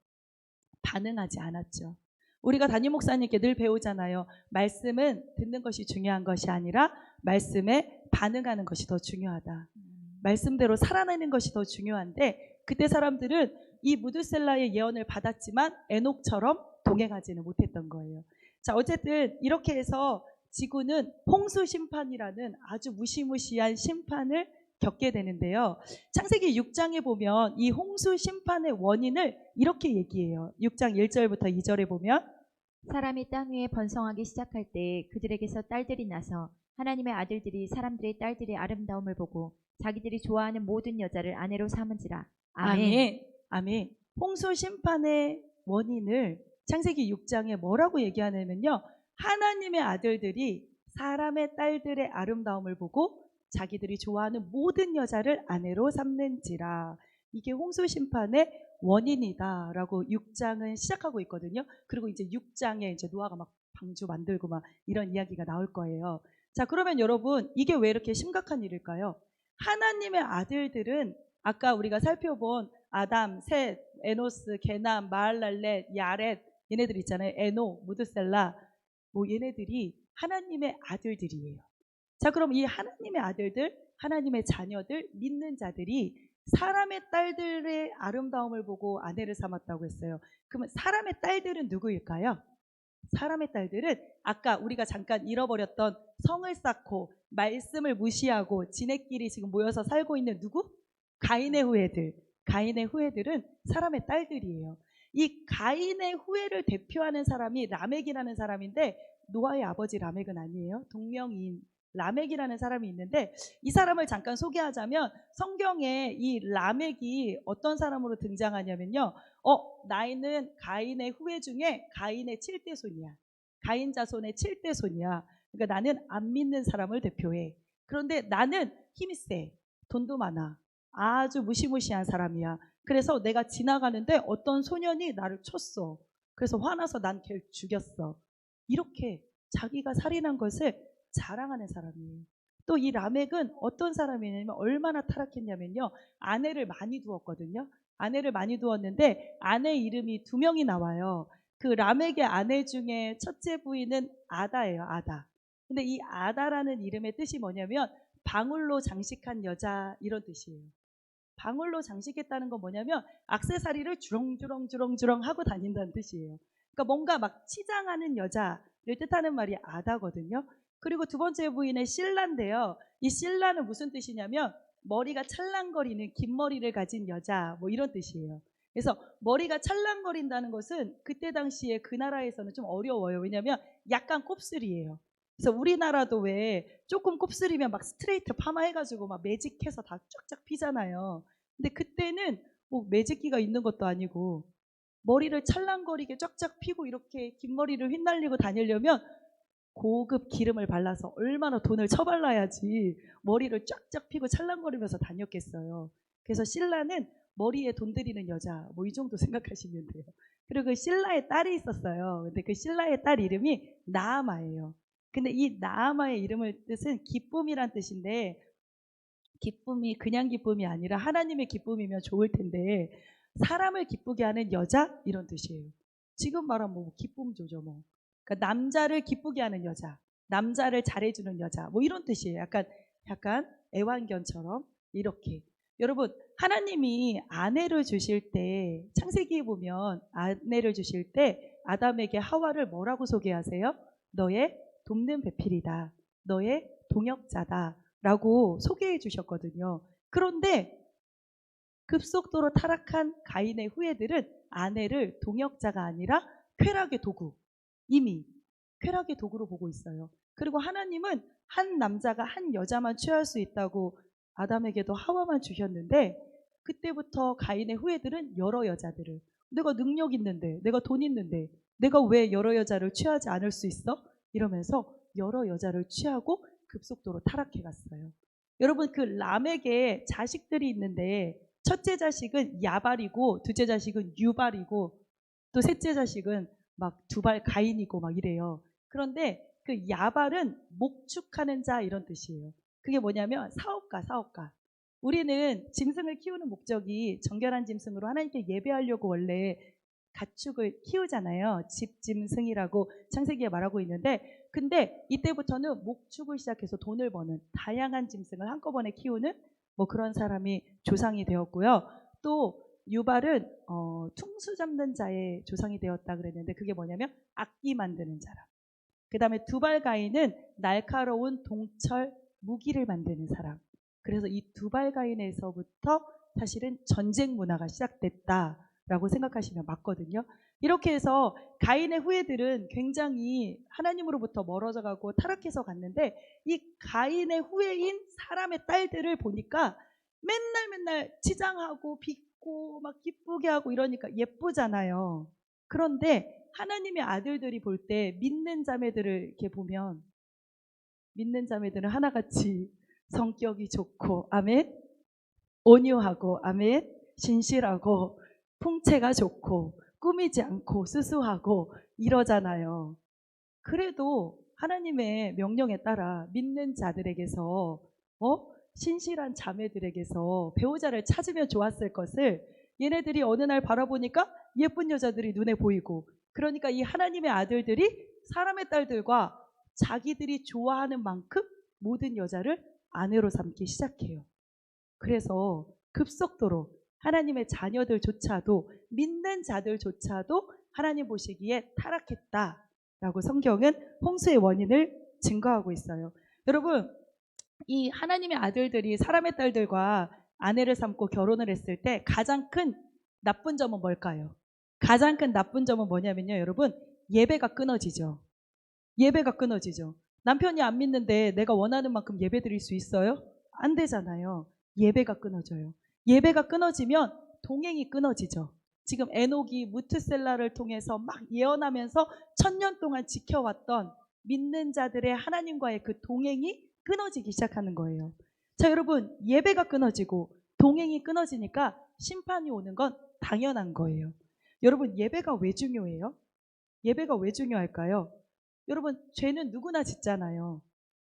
반응하지 않았죠. 우리가 담임 목사님께 늘 배우잖아요. 말씀은 듣는 것이 중요한 것이 아니라 말씀에 반응하는 것이 더 중요하다. 말씀대로 살아내는 것이 더 중요한데 그때 사람들은 이 무드셀라의 예언을 받았지만 에녹처럼 동행하지는 못했던 거예요. 자, 어쨌든 이렇게 해서 지구는 홍수 심판이라는 아주 무시무시한 심판을 겪게 되는데요. 창세기 6장에 보면 이 홍수 심판의 원인을 이렇게 얘기해요. 6장 1절부터 2절에 보면 사람이 땅 위에 번성하기 시작할 때 그들에게서 딸들이 나서 하나님의 아들들이 사람들의 딸들의 아름다움을 보고 자기들이 좋아하는 모든 여자를 아내로 삼은지라. 아멘. 아멘. 홍수 심판의 원인을 창세기 6장에 뭐라고 얘기하냐면요. 하나님의 아들들이 사람의 딸들의 아름다움을 보고 자기들이 좋아하는 모든 여자를 아내로 삼는지라. 이게 홍수 심판의 원인이다라고 6장은 시작하고 있거든요. 그리고 이제 6장에 이제 노아가 막 방주 만들고 막 이런 이야기가 나올 거예요. 자, 그러면 여러분 이게 왜 이렇게 심각한 일일까요? 하나님의 아들들은 아까 우리가 살펴본 아담, 셋, 에노스, 게남, 마할랄렛, 야렛 얘네들 있잖아요. 에노, 무드셀라 뭐 얘네들이 하나님의 아들들이에요. 자, 그럼 이 하나님의 아들들, 하나님의 자녀들, 믿는 자들이 사람의 딸들의 아름다움을 보고 아내를 삼았다고 했어요. 그러면 사람의 딸들은 누구일까요? 사람의 딸들은 아까 우리가 잠깐 잃어버렸던 성을 쌓고 말씀을 무시하고 지네끼리 지금 모여서 살고 있는 누구? 가인의 후예들. 가인의 후예들은 사람의 딸들이에요. 이 가인의 후예를 대표하는 사람이 라멕이라는 사람인데 노아의 아버지 라멕은 아니에요. 동명이인 라멕이라는 사람이 있는데 이 사람을 잠깐 소개하자면 성경에 이 라멕이 어떤 사람으로 등장하냐면요. 나이는 가인의 후예 중에 가인의 7대 손이야. 가인 자손의 7대 손이야. 그러니까 나는 안 믿는 사람을 대표해. 그런데 나는 힘이 세, 돈도 많아, 아주 무시무시한 사람이야. 그래서 내가 지나가는데 어떤 소년이 나를 쳤어. 그래서 화나서 난 걔를 죽였어. 이렇게 자기가 살인한 것을 자랑하는 사람이에요. 또 이 라멕은 어떤 사람이냐면 얼마나 타락했냐면요. 아내를 많이 두었거든요. 아내를 많이 두었는데 아내 이름이 2명이 나와요. 그 라멕의 아내 중에 첫째 부인은 아다예요. 아다. 근데 이 아다라는 이름의 뜻이 뭐냐면 방울로 장식한 여자 이런 뜻이에요. 방울로 장식했다는 건 뭐냐면 액세서리를 주렁주렁 하고 다닌다는 뜻이에요. 그러니까 뭔가 막 치장하는 여자를 뜻하는 말이 아다거든요. 그리고 두 번째 부인의 실라인데요. 이 실라는 무슨 뜻이냐면 머리가 찰랑거리는 긴 머리를 가진 여자 뭐 이런 뜻이에요. 그래서 머리가 찰랑거린다는 것은 그때 당시에 그 나라에서는 좀 어려워요. 왜냐하면 약간 곱슬이에요. 그래서 우리나라도 왜 조금 곱슬이면 막 스트레이트 파마 해가지고 막 매직해서 다 쫙쫙 피잖아요. 근데 그때는 뭐 매직기가 있는 것도 아니고 머리를 찰랑거리게 쫙쫙 피고 이렇게 긴 머리를 휘날리고 다니려면 고급 기름을 발라서 얼마나 돈을 처발라야지 머리를 쫙쫙 피고 찰랑거리면서 다녔겠어요. 그래서 신라는 머리에 돈 들이는 여자 뭐 이 정도 생각하시면 돼요. 그리고 그 신라의 딸이 있었어요. 근데 그 신라의 딸 이름이 나아마예요. 근데 이 나아마의 이름의 뜻은 기쁨이란 뜻인데 기쁨이 그냥 기쁨이 아니라 하나님의 기쁨이면 좋을 텐데 사람을 기쁘게 하는 여자 이런 뜻이에요. 지금 말하면 뭐 기쁨조죠 뭐. 그러니까 남자를 기쁘게 하는 여자, 남자를 잘해주는 여자 뭐 이런 뜻이에요. 약간 애완견처럼 이렇게. 여러분 하나님이 아내를 주실 때 창세기에 보면 아내를 주실 때 아담에게 하와를 뭐라고 소개하세요? 너의 돕는 배필이다. 너의 동역자다. 라고 소개해 주셨거든요. 그런데 급속도로 타락한 가인의 후예들은 아내를 동역자가 아니라 쾌락의 도구, 이미 쾌락의 도구로 보고 있어요. 그리고 하나님은 한 남자가 한 여자만 취할 수 있다고 아담에게도 하와만 주셨는데 그때부터 가인의 후예들은 여러 여자들을 내가 능력 있는데 내가 돈 있는데 내가 왜 여러 여자를 취하지 않을 수 있어? 이러면서 여러 여자를 취하고 급속도로 타락해 갔어요. 여러분 그 람에게 자식들이 있는데 첫째 자식은 야발이고 둘째 자식은 유발이고 또 셋째 자식은 막 두발 가인이고 막 이래요. 그런데 그 야발은 목축하는 자 이런 뜻이에요. 그게 뭐냐면 사업가. 우리는 짐승을 키우는 목적이 정결한 짐승으로 하나님께 예배하려고 원래 가축을 키우잖아요. 집짐승이라고 창세기에 말하고 있는데 근데 이때부터는 목축을 시작해서 돈을 버는 다양한 짐승을 한꺼번에 키우는 뭐 그런 사람이 조상이 되었고요. 또 유발은 퉁수 잡는 자의 조상이 되었다 그랬는데 그게 뭐냐면 악기 만드는 자라. 그 다음에 두발가인은 날카로운 동철 무기를 만드는 사람. 그래서 이 두발가인에서부터 사실은 전쟁 문화가 시작됐다라고 생각하시면 맞거든요. 이렇게 해서 가인의 후예들은 굉장히 하나님으로부터 멀어져 가고 타락해서 갔는데 이 가인의 후예인 사람의 딸들을 보니까 맨날 치장하고 빚고 막 기쁘게 하고 이러니까 예쁘잖아요. 그런데 하나님의 아들들이 볼 때 믿는 자매들을 이렇게 보면 믿는 자매들은 하나같이 성격이 좋고 아멘 온유하고 아멘 신실하고 풍채가 좋고 꾸미지 않고 수수하고 이러잖아요. 그래도 하나님의 명령에 따라 믿는 자들에게서 신실한 자매들에게서 배우자를 찾으면 좋았을 것을 얘네들이 어느 날 바라보니까 예쁜 여자들이 눈에 보이고 그러니까 이 하나님의 아들들이 사람의 딸들과 자기들이 좋아하는 만큼 모든 여자를 아내로 삼기 시작해요. 그래서 급속도로 하나님의 자녀들조차도 믿는 자들조차도 하나님 보시기에 타락했다라고 성경은 홍수의 원인을 증거하고 있어요. 여러분 이 하나님의 아들들이 사람의 딸들과 아내를 삼고 결혼을 했을 때 가장 큰 나쁜 점은 뭘까요? 가장 큰 나쁜 점은 뭐냐면요. 여러분 예배가 끊어지죠. 예배가 끊어지죠. 남편이 안 믿는데 내가 원하는 만큼 예배 드릴 수 있어요? 안 되잖아요. 예배가 끊어져요. 예배가 끊어지면 동행이 끊어지죠. 지금 에녹이 무트셀라를 통해서 막 예언하면서 1000년 동안 지켜왔던 믿는 자들의 하나님과의 그 동행이 끊어지기 시작하는 거예요. 자, 여러분, 예배가 끊어지고 동행이 끊어지니까 심판이 오는 건 당연한 거예요. 여러분, 예배가 왜 중요해요? 예배가 왜 중요할까요? 여러분, 죄는 누구나 짓잖아요.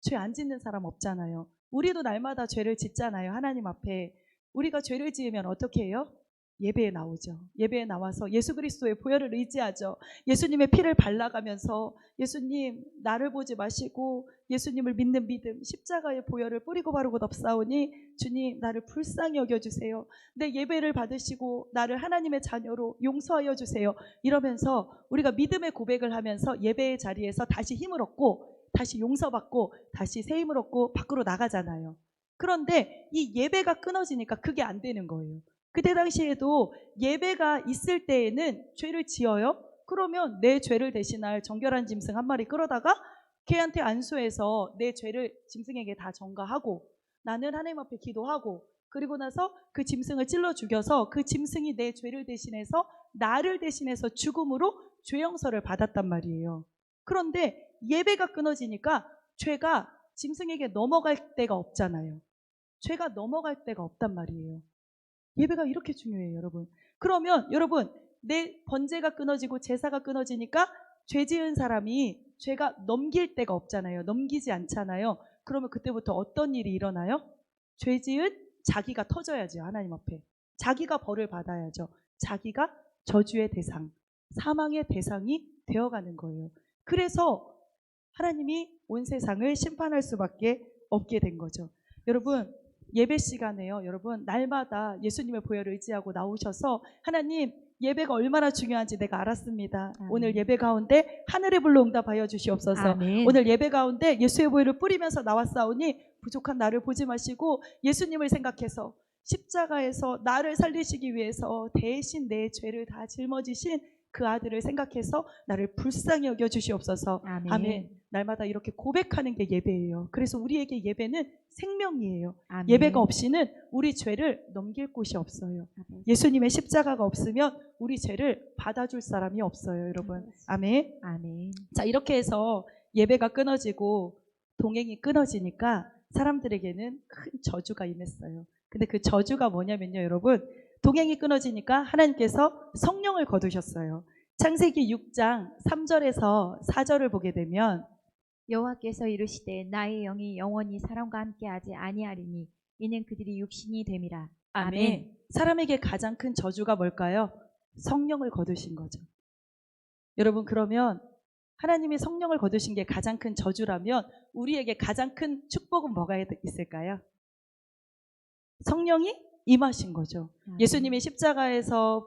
죄 안 짓는 사람 없잖아요. 우리도 날마다 죄를 짓잖아요. 하나님 앞에. 우리가 죄를 지으면 어떻게 해요? 예배에 나오죠. 예배에 나와서 예수 그리스도의 보혈을 의지하죠. 예수님의 피를 발라가면서 예수님 나를 보지 마시고 예수님을 믿는 믿음, 십자가의 보혈을 뿌리고 바르고 덮사오니 주님 나를 불쌍히 여겨주세요. 내 예배를 받으시고 나를 하나님의 자녀로 용서하여 주세요. 이러면서 우리가 믿음의 고백을 하면서 예배의 자리에서 다시 힘을 얻고 다시 용서받고 다시 새 힘을 얻고 밖으로 나가잖아요. 그런데 이 예배가 끊어지니까 그게 안 되는 거예요. 그때 당시에도 예배가 있을 때에는 죄를 지어요. 그러면 내 죄를 대신할 정결한 짐승 한 마리 끌어다가 걔한테 안수해서 내 죄를 짐승에게 다 전가하고 나는 하나님 앞에 기도하고 그리고 나서 그 짐승을 찔러 죽여서 그 짐승이 내 죄를 대신해서 나를 대신해서 죽음으로 죄 용서를 받았단 말이에요. 그런데 예배가 끊어지니까 죄가 짐승에게 넘어갈 데가 없잖아요. 죄가 넘어갈 데가 없단 말이에요. 예배가 이렇게 중요해요, 여러분. 그러면 여러분, 내 번제가 끊어지고 제사가 끊어지니까 죄 지은 사람이 죄가 넘길 데가 없잖아요. 넘기지 않잖아요. 그러면 그때부터 어떤 일이 일어나요? 죄 지은 자기가 터져야죠, 하나님 앞에. 자기가 벌을 받아야죠. 자기가 저주의 대상, 사망의 대상이 되어가는 거예요. 그래서 하나님이 온 세상을 심판할 수밖에 없게 된 거죠. 여러분, 예배 시간에요. 여러분, 날마다 예수님의 보혈을 의지하고 나오셔서 하나님, 예배가 얼마나 중요한지 내가 알았습니다. 아멘. 오늘 예배 가운데 하늘의 불로 응답하여 주시옵소서. 아멘. 오늘 예배 가운데 예수의 보혈을 뿌리면서 나왔사오니 부족한 나를 보지 마시고 예수님을 생각해서 십자가에서 나를 살리시기 위해서 대신 내 죄를 다 짊어지신 그 아들을 생각해서 나를 불쌍히 여겨 주시옵소서. 아멘. 아멘. 날마다 이렇게 고백하는 게 예배예요. 그래서 우리에게 예배는 생명이에요. 아멘. 예배가 없이는 우리 죄를 넘길 곳이 없어요. 아멘. 예수님의 십자가가 없으면 우리 죄를 받아줄 사람이 없어요, 여러분. 아멘. 아멘. 자, 이렇게 해서 예배가 끊어지고 동행이 끊어지니까 사람들에게는 큰 저주가 임했어요. 근데 그 저주가 뭐냐면요, 여러분. 동행이 끊어지니까 하나님께서 성령을 거두셨어요. 창세기 6장 3절에서 4절을 보게 되면 여호와께서 이르시되 나의 영이 영원히 사람과 함께하지 아니하리니 이는 그들이 육신이 됨이라. 아멘. 사람에게 가장 큰 저주가 뭘까요? 성령을 거두신 거죠. 여러분, 그러면 하나님이 성령을 거두신 게 가장 큰 저주라면 우리에게 가장 큰 축복은 뭐가 있을까요? 성령이 임하신 거죠. 예수님이 십자가에서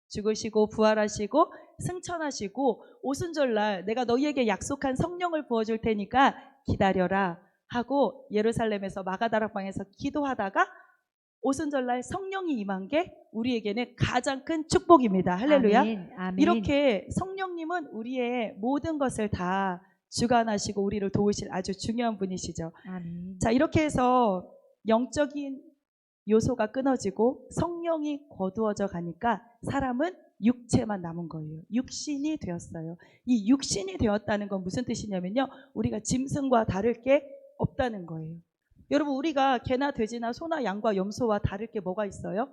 죽으시고 부활하시고 승천하시고 오순절날 내가 너희에게 약속한 성령을 부어줄 테니까 기다려라 하고 예루살렘에서 마가다락방에서 기도하다가 오순절날 성령이 임한 게 우리에게는 가장 큰 축복입니다. 할렐루야. 아멘. 아멘. 이렇게 성령님은 우리의 모든 것을 다 주관하시고 우리를 도우실 아주 중요한 분이시죠. 아멘. 자, 이렇게 해서 영적인 요소가 끊어지고 성령이 거두어져 가니까 사람은 육체만 남은 거예요. 육신이 되었어요. 이 육신이 되었다는 건 무슨 뜻이냐면요, 우리가 짐승과 다를 게 없다는 거예요. 여러분, 우리가 개나 돼지나 소나 양과 염소와 다를 게 뭐가 있어요?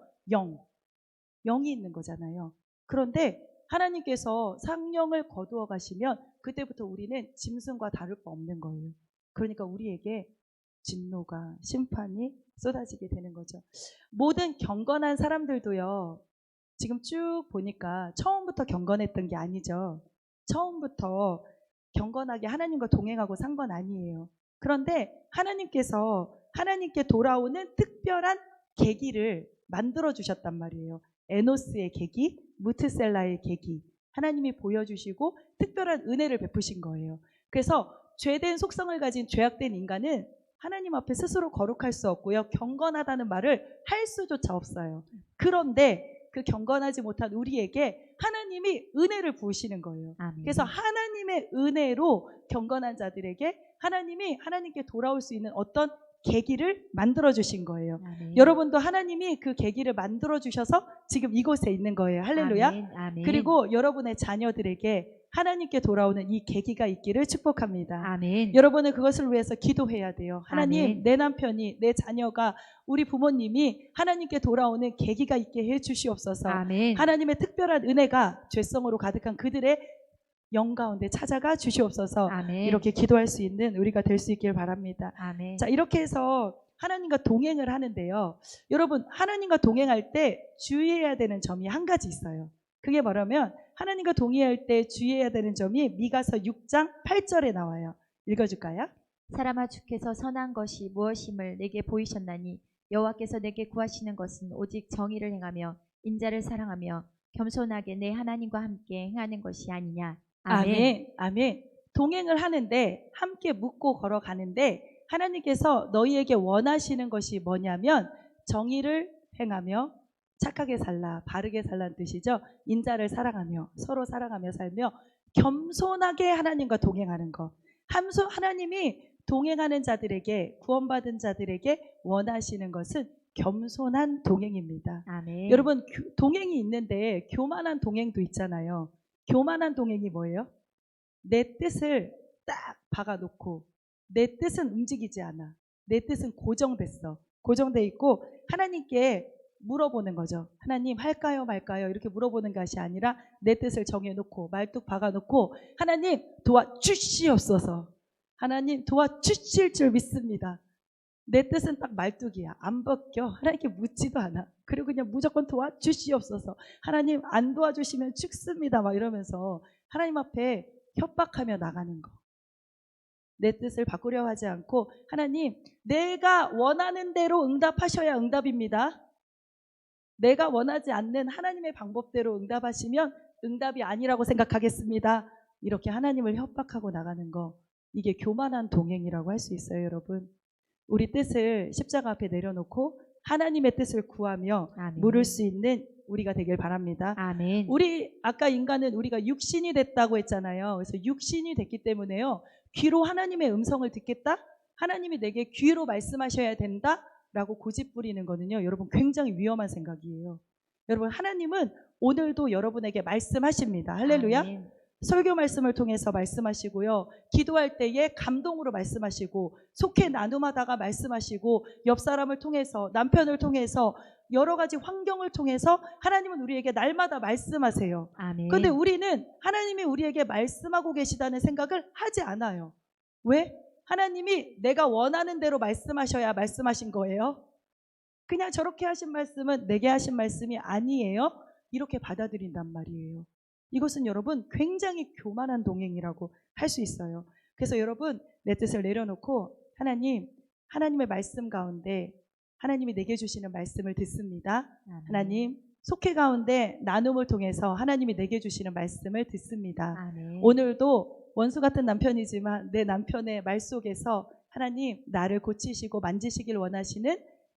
영이 있는 거잖아요. 그런데 하나님께서 성령을 거두어 가시면 그때부터 우리는 짐승과 다를 바 없는 거예요. 그러니까 우리에게 진노가, 심판이 쏟아지게 되는 거죠. 모든 경건한 사람들도요, 지금 쭉 보니까 처음부터 경건했던 게 아니죠. 처음부터 경건하게 하나님과 동행하고 산 건 아니에요. 그런데 하나님께서 하나님께 돌아오는 특별한 계기를 만들어 주셨단 말이에요. 에노스의 계기, 무트셀라의 계기, 하나님이 보여주시고 특별한 은혜를 베푸신 거예요. 그래서 죄된 속성을 가진 죄악된 인간은 하나님 앞에 스스로 거룩할 수 없고요, 경건하다는 말을 할 수조차 없어요. 그런데 그 경건하지 못한 우리에게 하나님이 은혜를 부으시는 거예요. 아멘. 그래서 하나님의 은혜로 경건한 자들에게 하나님이 하나님께 돌아올 수 있는 어떤 계기를 만들어 주신 거예요. 아멘. 여러분도 하나님이 그 계기를 만들어 주셔서 지금 이곳에 있는 거예요. 할렐루야. 아멘. 아멘. 그리고 여러분의 자녀들에게 하나님께 돌아오는 이 계기가 있기를 축복합니다. 아멘. 여러분은 그것을 위해서 기도해야 돼요. 하나님, 아멘. 내 남편이, 내 자녀가, 우리 부모님이 하나님께 돌아오는 계기가 있게 해 주시옵소서. 아멘. 하나님의 특별한 은혜가 죄성으로 가득한 그들의 영 가운데 찾아가 주시옵소서. 아멘. 이렇게 기도할 수 있는 우리가 될 수 있길 바랍니다. 아멘. 자, 이렇게 해서 하나님과 동행을 하는데요. 여러분, 하나님과 동행할 때 주의해야 되는 점이 한 가지 있어요. 그게 뭐냐면 하나님과 동행할 때 주의해야 되는 점이 미가서 6장 8절에 나와요. 읽어줄까요? 사람아, 주께서 선한 것이 무엇임을 내게 보이셨나니 여호와께서 내게 구하시는 것은 오직 정의를 행하며 인자를 사랑하며 겸손하게 내 하나님과 함께 행하는 것이 아니냐. 아멘. 아멘. 아멘. 동행을 하는데 함께 묻고 걸어가는데 하나님께서 너희에게 원하시는 것이 뭐냐면 정의를 행하며 착하게 살라, 바르게 살라는 뜻이죠. 인자를 사랑하며 서로 사랑하며 살며 겸손하게 하나님과 동행하는 것. 하나님이 동행하는 자들에게, 구원받은 자들에게 원하시는 것은 겸손한 동행입니다. 아멘. 여러분, 동행이 있는데 교만한 동행도 있잖아요. 교만한 동행이 뭐예요? 내 뜻을 딱 박아놓고 내 뜻은 움직이지 않아. 내 뜻은 고정됐어. 고정돼 있고 하나님께 물어보는 거죠. 하나님, 할까요 말까요? 이렇게 물어보는 것이 아니라 내 뜻을 정해놓고 말뚝 박아놓고 하나님 도와주시옵소서. 하나님 도와주실 줄 믿습니다. 내 뜻은 딱 말뚝이야. 안 벗겨. 하나님께 묻지도 않아. 그리고 그냥 무조건 도와주시옵소서. 하나님 안 도와주시면 죽습니다. 막 이러면서 하나님 앞에 협박하며 나가는 거. 내 뜻을 바꾸려 하지 않고 하나님, 내가 원하는 대로 응답하셔야 응답입니다. 내가 원하지 않는 하나님의 방법대로 응답하시면 응답이 아니라고 생각하겠습니다. 이렇게 하나님을 협박하고 나가는 거, 이게 교만한 동행이라고 할 수 있어요. 여러분, 우리 뜻을 십자가 앞에 내려놓고 하나님의 뜻을 구하며 아멘. 물을 수 있는 우리가 되길 바랍니다. 아멘. 우리 아까 인간은 우리가 육신이 됐다고 했잖아요. 그래서 육신이 됐기 때문에요, 귀로 하나님의 음성을 듣겠다? 하나님이 내게 귀로 말씀하셔야 된다? 라고 고집 부리는 거는요, 여러분 굉장히 위험한 생각이에요. 여러분, 하나님은 오늘도 여러분에게 말씀하십니다. 할렐루야. 아멘. 설교 말씀을 통해서 말씀하시고요, 기도할 때에 감동으로 말씀하시고, 속해 나눔하다가 말씀하시고, 옆 사람을 통해서, 남편을 통해서, 여러 가지 환경을 통해서 하나님은 우리에게 날마다 말씀하세요. 아멘. 그런데 우리는 하나님이 우리에게 말씀하고 계시다는 생각을 하지 않아요. 왜? 하나님이 내가 원하는 대로 말씀하셔야 말씀하신 거예요. 그냥 저렇게 하신 말씀은 내게 하신 말씀이 아니에요. 이렇게 받아들인단 말이에요. 이것은 여러분 굉장히 교만한 동행이라고 할 수 있어요. 그래서 여러분, 내 뜻을 내려놓고 하나님의 말씀 가운데 하나님이 내게 주시는 말씀을 듣습니다. 아멘. 하나님, 속회 가운데 나눔을 통해서 하나님이 내게 주시는 말씀을 듣습니다. 아멘. 오늘도 원수 같은 남편이지만 내 남편의 말 속에서 하나님, 나를 고치시고 만지시길 원하시는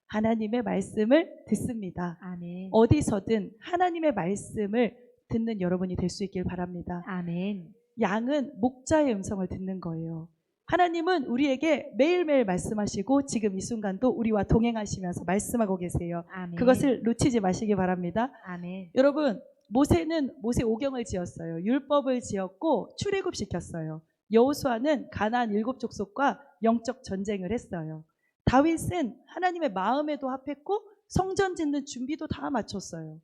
하나님의 말씀을 듣습니다. 아멘. 어디서든 하나님의 말씀을 듣는 여러분이 될 수 있길 바랍니다. 아멘. 양은 목자의 음성을 듣는 거예요. 하나님은 우리에게 매일매일 말씀하시고 지금 이 순간도 우리와 동행하시면서 말씀하고 계세요. 아멘. 그것을 놓치지 마시기 바랍니다. 아멘. 여러분, 모세는 모세 오경을 지었어요. 율법을 지었고 출애굽시켰어요. 여호수아는 가나안 7족속과 영적 전쟁을 했어요. 다윗은 하나님의 마음에도 합했고 성전 짓는 준비도 다 마쳤어요.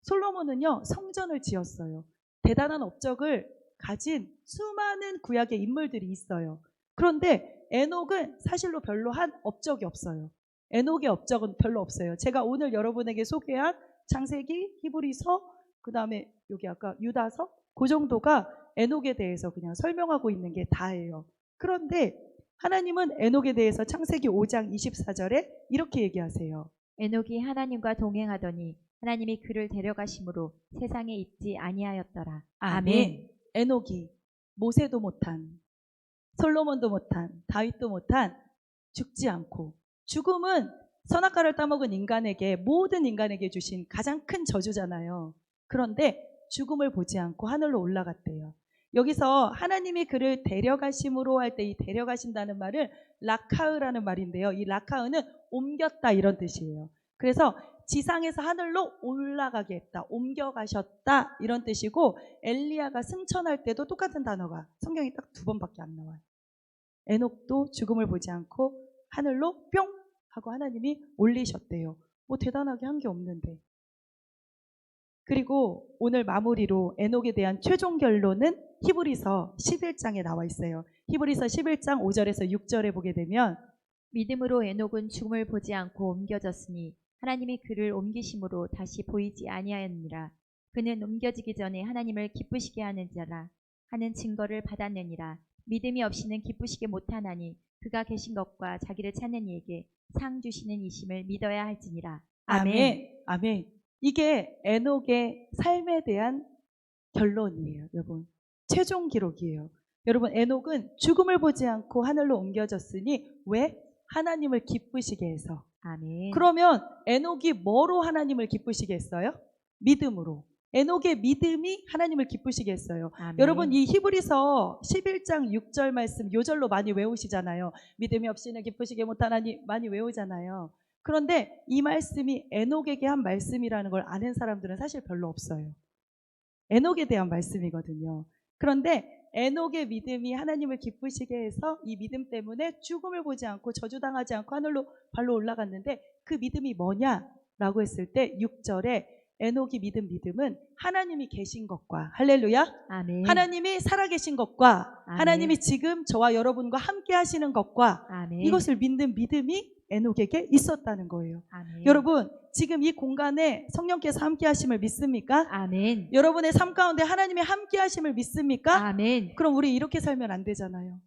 솔로몬은요, 성전을 지었어요. 대단한 업적을 가진 수많은 구약의 인물들이 있어요. 그런데 에녹은 사실로 별로 한 업적이 없어요. 에녹의 업적은 별로 없어요. 제가 오늘 여러분에게 소개한 창세기, 히브리서, 그 다음에 여기 아까 유다서, 그 정도가 에녹에 대해서 그냥 설명하고 있는 게 다예요. 그런데 하나님은 에녹에 대해서 창세기 5장 24절에 이렇게 얘기하세요. 에녹이 하나님과 동행하더니 하나님이 그를 데려가심으로 세상에 있지 아니하였더라. 아멘. 에녹이 모세도 못한, 솔로몬도 못한, 다윗도 못한 죽지 않고, 죽음은 선악과를 따먹은 인간에게, 모든 인간에게 주신 가장 큰 저주잖아요. 그런데 죽음을 보지 않고 하늘로 올라갔대요. 여기서 하나님이 그를 데려가심으로 할 때 이 데려가신다는 말은 라카으라는 말인데요. 이 라카으는 옮겼다 이런 뜻이에요. 그래서 지상에서 하늘로 올라가게 했다, 옮겨가셨다 이런 뜻이고, 엘리야가 승천할 때도 똑같은 단어가 성경이 딱 2번밖에 안 나와요. 에녹도 죽음을 보지 않고 하늘로 뿅 하고 하나님이 올리셨대요. 뭐 대단하게 한 게 없는데. 그리고 오늘 마무리로 에녹에 대한 최종 결론은 히브리서 11장에 나와 있어요. 히브리서 11장 5절에서 6절에 보게 되면 믿음으로 에녹은 죽음을 보지 않고 옮겨졌으니 하나님이 그를 옮기심으로 다시 보이지 아니하였느니라. 그는 옮겨지기 전에 하나님을 기쁘시게 하는 자라 하는 증거를 받았느니라. 믿음이 없이는 기쁘시게 못하나니 그가 계신 것과 자기를 찾는 이에게 상 주시는 이심을 믿어야 할지니라. 아멘. 아멘. 이게 에녹의 삶에 대한 결론이에요, 여러분. 최종 기록이에요. 여러분, 에녹은 죽음을 보지 않고 하늘로 옮겨졌으니 왜? 하나님을 기쁘시게 해서. 아멘. 그러면 에녹이 뭐로 하나님을 기쁘시게 했어요? 믿음으로. 에녹의 믿음이 하나님을 기쁘시게 했어요. 아멘. 여러분, 이 히브리서 11장 6절 말씀 요절로 많이 외우시잖아요. 믿음이 없이는 기쁘시게 못하나니 많이 외우잖아요. 그런데 이 말씀이 에녹에게 한 말씀이라는 걸 아는 사람들은 사실 별로 없어요. 에녹에 대한 말씀이거든요. 그런데 에녹의 믿음이 하나님을 기쁘시게 해서 이 믿음 때문에 죽음을 보지 않고 저주당하지 않고 하늘로 발로 올라갔는데, 그 믿음이 뭐냐라고 했을 때 6절에 에녹이 믿음은 하나님이 계신 것과, 할렐루야, 아멘. 하나님이 살아계신 것과, 아멘. 하나님이 지금 저와 여러분과 함께 하시는 것과, 아멘. 이것을 믿는 믿음이 에녹에게 있었다는 거예요. 아멘. 여러분, 지금 이 공간에 성령께서 함께 하심을 믿습니까? 아멘. 여러분의 삶 가운데 하나님이 함께 하심을 믿습니까? 아멘. 그럼 우리 이렇게 살면 안 되잖아요.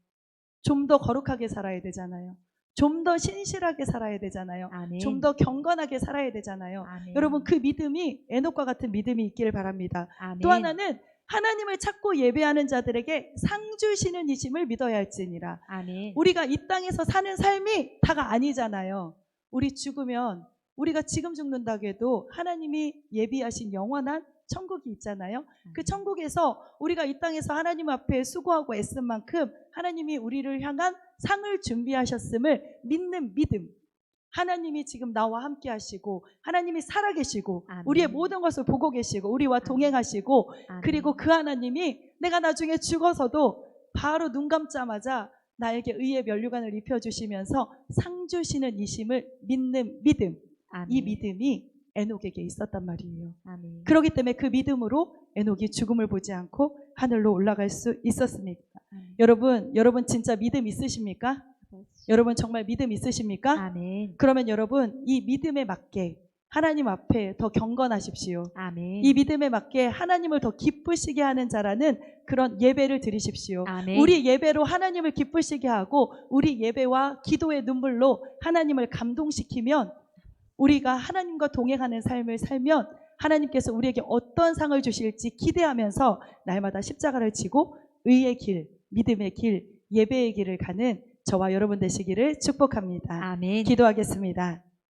좀 더 거룩하게 살아야 되잖아요. 좀 더 신실하게 살아야 되잖아요. 아멘. 좀 더 경건하게 살아야 되잖아요. 아멘. 여러분, 그 믿음이 에녹과 같은 믿음이 있기를 바랍니다. 아멘. 또 하나는 하나님을 찾고 예배하는 자들에게 상 주시는 이심을 믿어야 할지니라. 아멘. 우리가 이 땅에서 사는 삶이 다가 아니잖아요. 우리 죽으면, 우리가 지금 죽는다고 해도 하나님이 예비하신 영원한 천국이 있잖아요. 그 천국에서 우리가 이 땅에서 하나님 앞에 수고하고 애쓴 만큼 하나님이 우리를 향한 상을 준비하셨음을 믿는 믿음. 하나님이 지금 나와 함께 하시고, 하나님이 살아계시고, 아멘. 우리의 모든 것을 보고 계시고, 우리와 동행하시고, 아멘. 그리고 그 하나님이 내가 나중에 죽어서도 바로 눈 감자마자 나에게 의의 면류관을 입혀주시면서 상 주시는 이심을 믿는 믿음. 아멘. 이 믿음이 에녹에게 있었단 말이에요. 아멘. 그렇기 때문에 그 믿음으로 에녹이 죽음을 보지 않고 하늘로 올라갈 수 있었습니다. 여러분 진짜 믿음 있으십니까? 여러분 정말 믿음 있으십니까? 아멘. 그러면 여러분 이 믿음에 맞게 하나님 앞에 더 경건하십시오. 아멘. 이 믿음에 맞게 하나님을 더 기쁘시게 하는 자라는 그런 예배를 드리십시오. 아멘. 우리 예배로 하나님을 기쁘시게 하고 우리 예배와 기도의 눈물로 하나님을 감동시키면, 우리가 하나님과 동행하는 삶을 살면 하나님께서 우리에게 어떤 상을 주실지 기대하면서 날마다 십자가를 지고 의의 길, 믿음의 길, 예배의 길을 가는 저와 여러분 되시기를 축복합니다. 아멘. 기도하겠습니다.